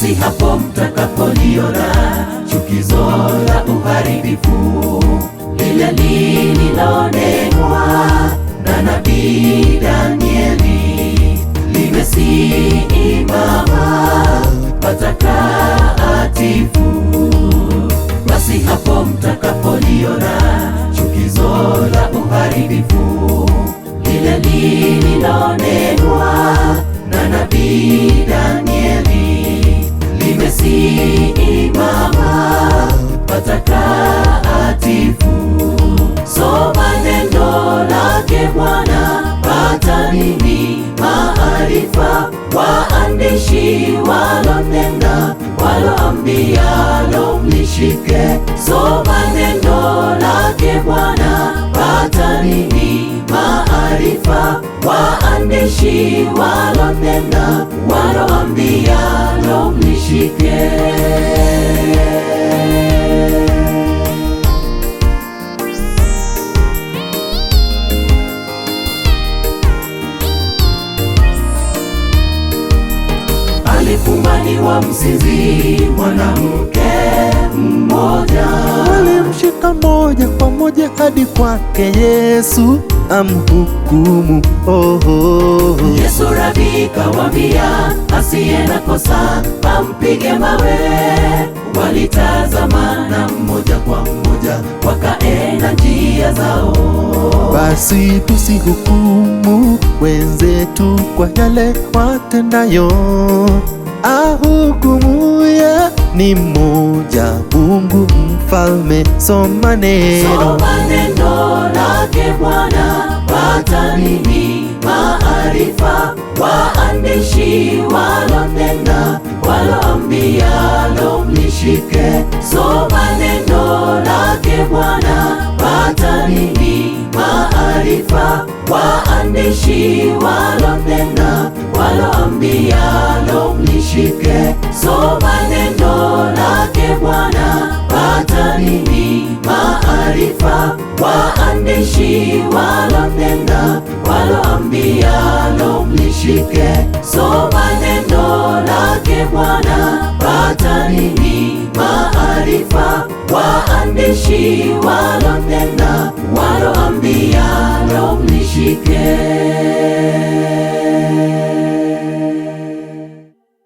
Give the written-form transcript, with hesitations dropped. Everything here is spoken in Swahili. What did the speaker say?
basi hapo mtakapoliona chukizo la uharibifu lile lililonenwa na nabii Danieli limesimama patakatifu, basi hapo mtakapoliona chukizo la uharibifu lile lililonenwa na nabii Danieli limesimama patakatifu. Soma neno lake Bwana, pata nini maarifa. Waandishi walonena, waloambialo mlishike. Soma neno lake Bwana, pata nini maarifa. Waandishi walonena, waloambialo mlishike. Alifumaniwa mzinzi mwanamke mmoja, walimshika moja kwa moja hadi kwake Yesu amhukumu. Yesu Rabi kawaambia, asiye na kosa ampige mawe. Walitazamana mmoja kwa mmoja, wakaenda njia zao. Basi tusihukumu wenzetu kwa yale watendayo, ahukumuye ni mmoja, Mungu Mfalme. Soma neno lake Bwana, pata nini maarifa. Waandishi walonena, waloambialo mlishike. Soma neno lake Bwana, pata nini maarifa. Waandishi walonena, waloambialo mlishike. Soma neno lake Bwana, pata nini maarifa. Waandishi walonena, waloambialo mlishike. Soma neno lake Bwana, pata nini maarifa. Waandishi walonena, waloambialo mlishike.